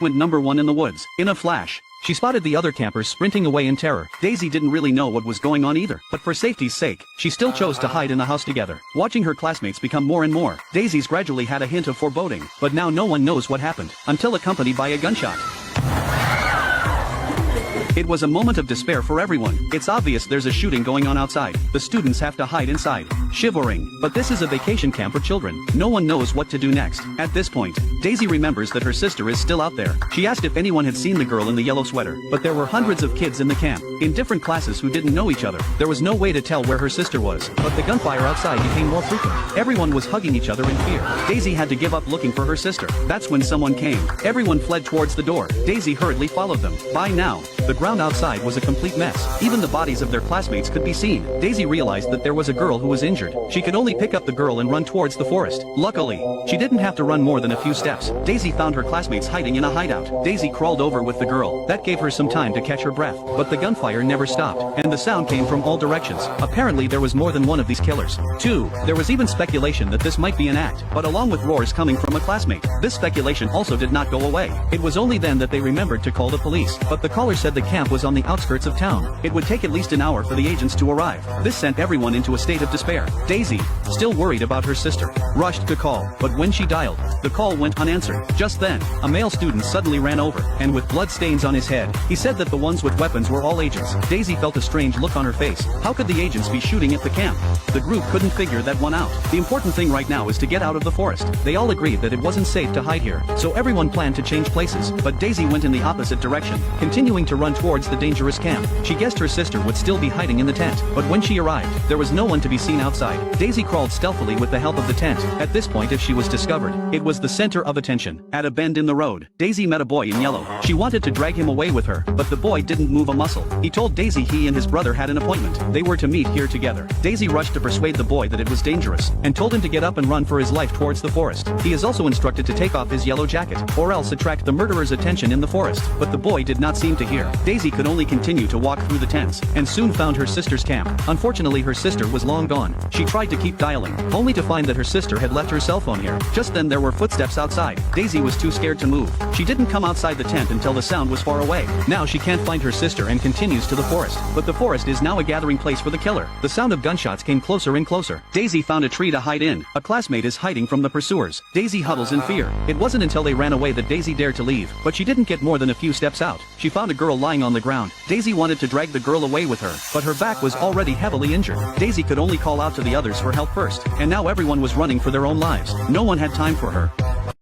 went #1 in the woods. In a flash, she spotted the other campers sprinting away in terror. Daisy didn't really know what was going on either, but for safety's sake, she still chose to hide in the house together. Watching her classmates become more and more, Daisy's gradually had a hint of foreboding, but now no one knows what happened, until accompanied by a gunshot. It was a moment of despair for everyone. It's obvious there's a shooting going on outside. The students have to hide inside, shivering. But this is a vacation camp for children. No one knows what to do next. At this point, Daisy remembers that her sister is still out there. She asked if anyone had seen the girl in the yellow sweater, but there were hundreds of kids in the camp, in different classes who didn't know each other. There was no way to tell where her sister was, but the gunfire outside became more frequent. Everyone was hugging each other in fear. Daisy had to give up looking for her sister. That's when someone came. Everyone fled towards the door. Daisy hurriedly followed them. By now, the ground outside was a complete mess. Even the bodies of their classmates could be seen. Daisy realized that there was a girl who was injured. She could only pick up the girl and run towards the forest. Luckily, she didn't have to run more than a few steps. Daisy found her classmates hiding in a hideout. Daisy crawled over with the girl. That gave her some time to catch her breath. But the gunfire never stopped, and the sound came from all directions. Apparently there was more than one of these killers. 2. There was even speculation that this might be an act, but along with roars coming from a classmate. This speculation also did not go away. It was only then that they remembered to call the police. But the caller said the camp was on the outskirts of town. It would take at least an hour for the agents to arrive. This sent everyone into a state of despair. Daisy, still worried about her sister, rushed to call, but when she dialed, the call went unanswered. Just then, a male student suddenly ran over, and with blood stains on his head, he said that the ones with weapons were all agents. Daisy felt a strange look on her face. How could the agents be shooting at the camp? The group couldn't figure that one out. The important thing right now is to get out of the forest. They all agreed that it wasn't safe to hide here, so everyone planned to change places, but Daisy went in the opposite direction, continuing to run towards the dangerous camp. She guessed her sister would still be hiding in the tent, but when she arrived, there was no one to be seen outside. Daisy crawled stealthily with the help of the tent. At this point, if she was discovered, it was the center of attention. At a bend in the road, Daisy met a boy in yellow. She wanted to drag him away with her, but the boy didn't move a muscle. He told Daisy he and his brother had an appointment. They were to meet here together. Daisy rushed to persuade the boy that it was dangerous, and told him to get up and run for his life towards the forest. He is also instructed to take off his yellow jacket, or else attract the murderer's attention in the forest. But the boy did not seem to hear. Daisy could only continue to walk through the tents, and soon found her sister's camp. Unfortunately, her sister was long gone. She tried to keep dialing, only to find that her sister had left her cell phone here. Just then there were footsteps outside. Daisy was too scared to move. She didn't come outside the tent until the sound was far away. Now she can't find her sister and continues to the forest. But the forest is now a gathering place for the killer. The sound of gunshots came closer and closer. Daisy found a tree to hide in. A classmate is hiding from the pursuers. Daisy huddles in fear. It wasn't until they ran away that Daisy dared to leave, but she didn't get more than a few steps out. She found a girl lying on the ground. Daisy wanted to drag the girl away with her, but her back was already heavily injured. Daisy could only call out to the others for help first, and now everyone was running for their own lives. No one had time for her.